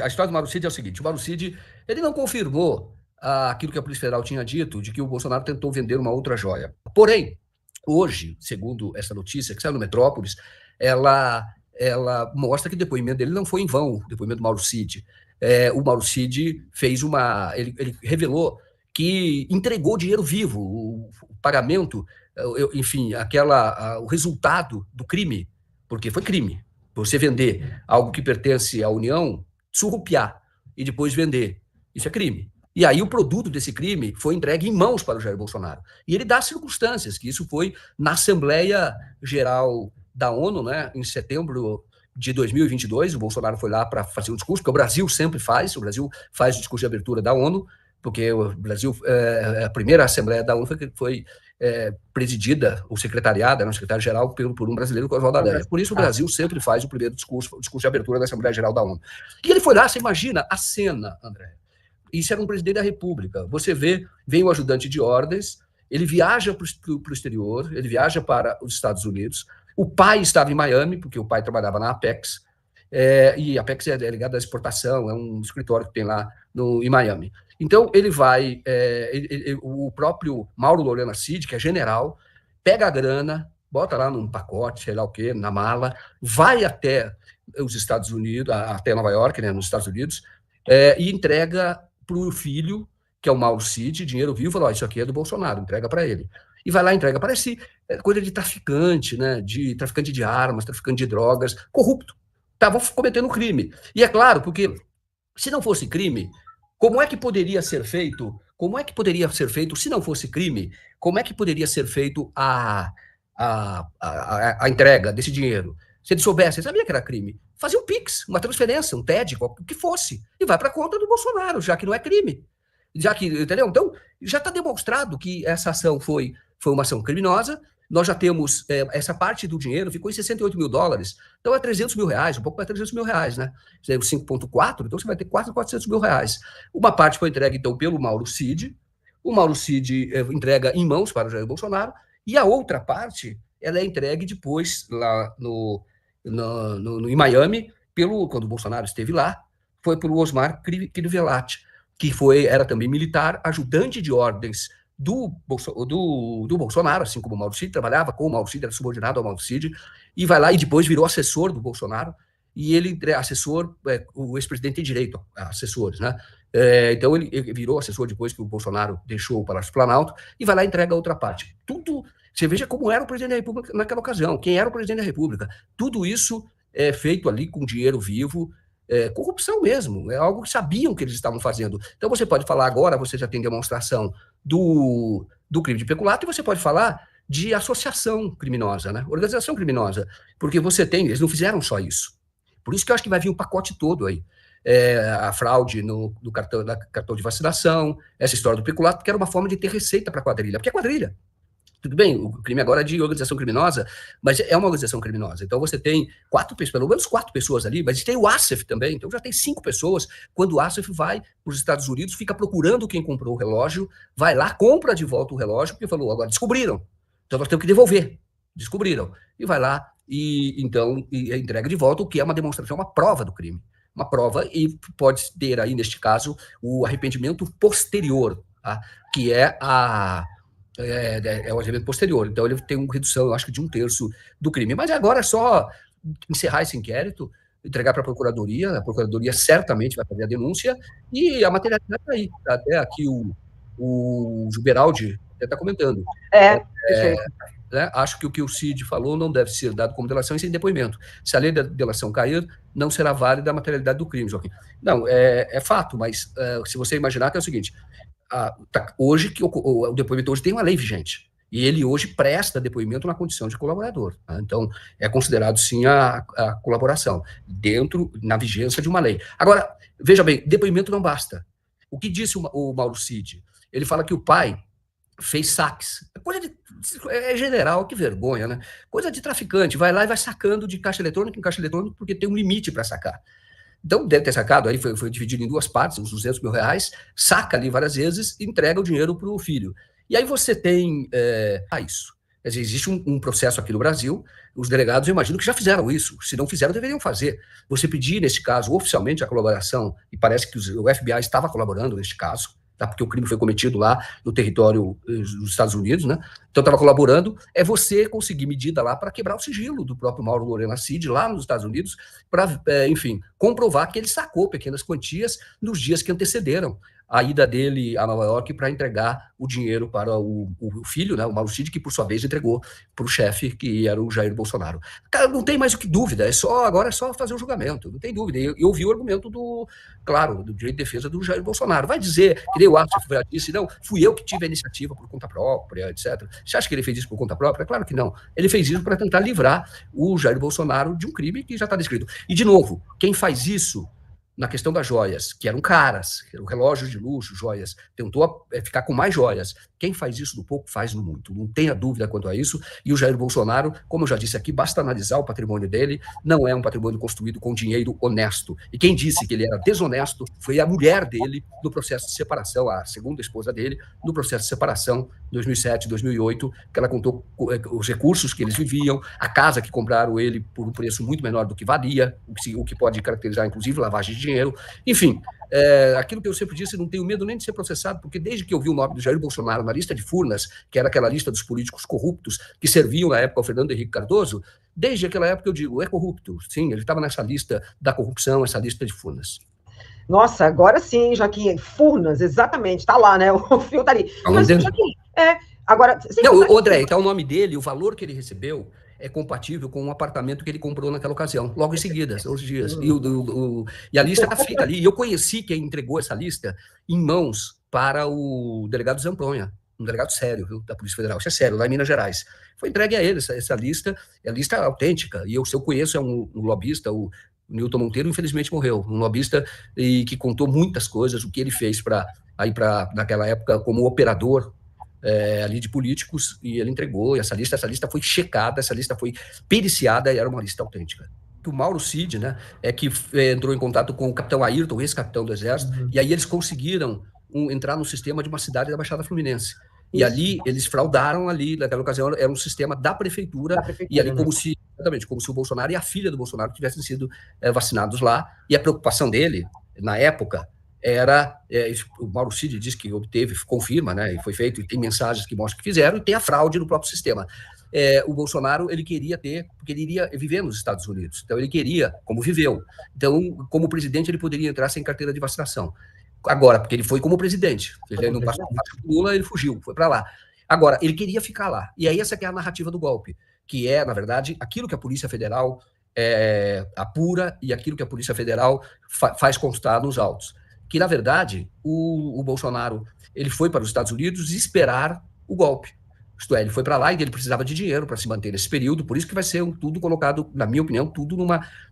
a história do Mauro Cid é o seguinte: o Mauro Cid, ele não confirmou aquilo que a Polícia Federal tinha dito, de que o Bolsonaro tentou vender uma outra joia. Porém, hoje, segundo essa notícia que saiu no Metrópolis, ela mostra que o depoimento dele não foi em vão, o depoimento do Mauro Cid. O Mauro Cid fez ele revelou que entregou dinheiro vivo, o pagamento, enfim, o resultado do crime, porque foi crime. Você vender algo que pertence à União, surrupiar e depois vender, isso é crime. E aí o produto desse crime foi entregue em mãos para o Jair Bolsonaro. E ele dá circunstâncias, que isso foi na Assembleia Geral da ONU, né, em setembro de 2022, o Bolsonaro foi lá para fazer um discurso, que o Brasil sempre faz, o Brasil faz o discurso de abertura da ONU, porque o Brasil, a primeira Assembleia da ONU foi presidida, ou secretariada, né, secretário-geral, por um brasileiro, com Oswaldo Aranha. Por isso o Brasil sempre faz o primeiro discurso de abertura da Assembleia Geral da ONU. E ele foi lá, você imagina a cena, André. Isso era um presidente da República. Você vem o ajudante de ordens, ele viaja para o exterior, ele viaja para os Estados Unidos. O pai estava em Miami, porque o pai trabalhava na Apex, e a Apex é ligada à exportação, é um escritório que tem lá em Miami. Então, ele vai, o próprio Mauro Lorena Cid, que é general, pega a grana, bota lá num pacote, sei lá o quê, na mala, vai até os Estados Unidos, até Nova York, né, nos Estados Unidos, e entrega para o filho, que é o Mauro Cid, dinheiro vivo, fala, isso aqui é do Bolsonaro, entrega para ele. E vai lá e entrega. Parece coisa de traficante, né? De traficante de armas, traficante de drogas, corrupto. Estavam cometendo crime. E é claro, porque se não fosse crime, como é que poderia ser feito? Como é que poderia ser feito, se não fosse crime, como é que poderia ser feito a entrega desse dinheiro? Se ele soubesse, ele sabia que era crime. Fazia um PIX, uma transferência, um TED, o que fosse, e vai para a conta do Bolsonaro, já que não é crime. Já que, entendeu? Então, já está demonstrado que essa ação foi uma ação criminosa. Nós já temos essa parte do dinheiro, ficou em 68 mil dólares, então é 300 mil reais, um pouco mais de 300 mil reais, né? 5,4, então você vai ter quase 400 mil reais. Uma parte foi entregue, então, pelo Mauro Cid, o Mauro Cid entrega em mãos para o Jair Bolsonaro, e a outra parte, ela é entregue depois, lá em Miami, quando o Bolsonaro esteve lá, foi pelo Osmar Crivellati, que era também militar, ajudante de ordens do Bolsonaro, assim como o Mauro Cid, trabalhava com o Mauro Cid, era subordinado ao Mauro Cid, e vai lá e depois virou assessor do Bolsonaro, e ele assessor, o ex-presidente tem direito a assessores, né? Então ele virou assessor depois que o Bolsonaro deixou o Palácio Planalto, e vai lá e entrega a outra parte. Tudo, você veja como era o presidente da República naquela ocasião, quem era o presidente da República. Tudo isso é feito ali com dinheiro vivo, corrupção mesmo, é algo que sabiam que eles estavam fazendo. Então você pode falar agora, você já tem demonstração do crime de peculato, e você pode falar de associação criminosa, né? Organização criminosa, porque eles não fizeram só isso. Por isso que eu acho que vai vir um pacote todo aí. A fraude no cartão de vacinação, essa história do peculato, que era uma forma de ter receita para a quadrilha, porque é quadrilha. Tudo bem, o crime agora é de organização criminosa, mas é uma organização criminosa. Então você tem pelo menos quatro pessoas ali, mas tem o Assef também, então já tem 5 pessoas. Quando o Assef vai para os Estados Unidos, fica procurando quem comprou o relógio, vai lá, compra de volta o relógio, porque falou, agora descobriram, então nós temos que devolver. Descobriram. E vai lá e entrega de volta, o que é uma demonstração, uma prova do crime. Uma prova, e pode ter aí, neste caso, o arrependimento posterior, tá? Que é o arrependimento posterior. Então, ele tem uma redução, eu acho que de 1/3 do crime. Mas agora é só encerrar esse inquérito, entregar para a Procuradoria certamente vai fazer a denúncia, e a materialidade está aí. Até aqui o Juberaldi está comentando. Né? Acho que o que o Cid falou não deve ser dado como delação e sem depoimento. Se a lei da delação cair, não será válida a materialidade do crime, Joaquim. Não, é fato, mas se você imaginar que é o seguinte, hoje, o depoimento hoje tem uma lei vigente, e ele hoje presta depoimento na condição de colaborador. Tá? Então, é considerado, sim, a colaboração, na vigência de uma lei. Agora, veja bem, depoimento não basta. O que disse o Mauro Cid? Ele fala que o pai fez saques. É general, que vergonha, né? Coisa de traficante, vai lá e vai sacando de caixa eletrônica em caixa eletrônica, porque tem um limite para sacar. Então, deve ter sacado, aí foi dividido em 2 partes, uns 200 mil reais, saca ali várias vezes e entrega o dinheiro para o filho. E aí você tem isso. Quer dizer, existe um processo aqui no Brasil, os delegados, eu imagino que já fizeram isso. Se não fizeram, deveriam fazer. Você pedir, nesse caso, oficialmente a colaboração, e parece que o FBI estava colaborando neste caso, tá? Porque o crime foi cometido lá no território dos Estados Unidos, né? Então estava colaborando, é você conseguir medida lá para quebrar o sigilo do próprio Mauro Lorena Cid lá nos Estados Unidos, para, enfim, comprovar que ele sacou pequenas quantias nos dias que antecederam a ida dele a Nova York para entregar o dinheiro para o filho, né, o Mauro Cid, que por sua vez entregou para o chefe, que era o Jair Bolsonaro. Cara, não tem mais o que dúvida, agora é só fazer o julgamento, não tem dúvida. Eu ouvi o argumento claro, do direito de defesa do Jair Bolsonaro. Vai dizer, que nem o Atos disse, não, fui eu que tive a iniciativa por conta própria, etc. Você acha que ele fez isso por conta própria? Claro que não. Ele fez isso para tentar livrar o Jair Bolsonaro de um crime que já está descrito. E, de novo, quem faz isso na questão das joias, que eram caras, que eram relógios de luxo, joias, tentou ficar com mais joias. Quem faz isso no pouco, faz no muito. Não tenha dúvida quanto a isso. E o Jair Bolsonaro, como eu já disse aqui, basta analisar o patrimônio dele, não é um patrimônio construído com dinheiro honesto. E quem disse que ele era desonesto foi a mulher dele no processo de separação, a segunda esposa dele, no processo de separação, 2007, 2008, que ela contou os recursos que eles viviam, a casa que compraram ele por um preço muito menor do que valia, o que pode caracterizar, inclusive, lavagem de dinheiro. Enfim, aquilo que eu sempre disse, não tenho medo nem de ser processado, porque desde que eu vi o nome do Jair Bolsonaro na lista de Furnas, que era aquela lista dos políticos corruptos que serviam na época ao Fernando Henrique Cardoso, desde aquela época eu digo, é corrupto. Sim, ele estava nessa lista da corrupção, essa lista de Furnas. Nossa, agora sim, Joaquim, Furnas, exatamente, está lá, né? O fio está ali. Mas, Joaquim, agora... Não, André, então o nome dele, o valor que ele recebeu é compatível com um apartamento que ele comprou naquela ocasião, logo em seguida, uns dias. E a lista está feita ali. E eu conheci quem entregou essa lista em mãos para o delegado Zampronha, um delegado sério, viu, da Polícia Federal. Isso é sério, lá em Minas Gerais. Foi entregue a ele essa lista, é a lista autêntica. E se eu conheço, é um lobista, o Newton Monteiro, infelizmente morreu, um lobista e que contou muitas coisas, o que ele fez naquela época, como operador ali de políticos, e ele entregou, e essa lista foi checada, essa lista foi periciada, e era uma lista autêntica. O Mauro Cid, né, que entrou em contato com o capitão Ayrton, ex-capitão do Exército, e aí eles conseguiram entrar no sistema de uma cidade da Baixada Fluminense. E ali, eles fraudaram ali, naquela ocasião, era um sistema da prefeitura e ali como se o Bolsonaro e a filha do Bolsonaro tivessem sido vacinados lá, e a preocupação dele, na época, era, o Mauro Cid diz que obteve, confirma, né, e foi feito, e tem mensagens que mostram que fizeram, e tem a fraude no próprio sistema. O Bolsonaro, ele queria porque ele iria viver nos Estados Unidos, então ele queria, como viveu. Então, como presidente, ele poderia entrar sem carteira de vacinação. Agora, porque ele foi como presidente, ele não passou o Lula, ele fugiu, foi para lá. Agora, ele queria ficar lá, e aí essa que é a narrativa do golpe, que é, na verdade, aquilo que a Polícia Federal apura e aquilo que a Polícia Federal faz constar nos autos. Que, na verdade, o Bolsonaro ele foi para os Estados Unidos esperar o golpe. Isto é, ele foi para lá e ele precisava de dinheiro para se manter nesse período, por isso que vai ser tudo colocado, na minha opinião, tudo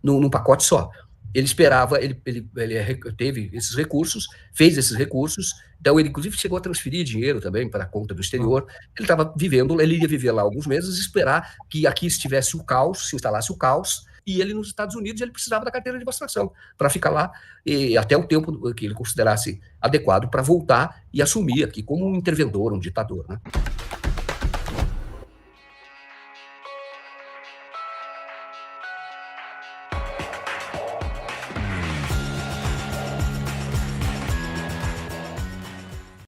num pacote só. Ele esperava, ele teve esses recursos, fez esses recursos, então ele inclusive chegou a transferir dinheiro também para a conta do exterior. Ele estava vivendo, ele ia viver lá alguns meses, esperar que aqui estivesse o caos, se instalasse o caos, e ele nos Estados Unidos ele precisava da carteira de vacinação para ficar lá e até o tempo que ele considerasse adequado para voltar e assumir aqui como um interventor, um ditador, né?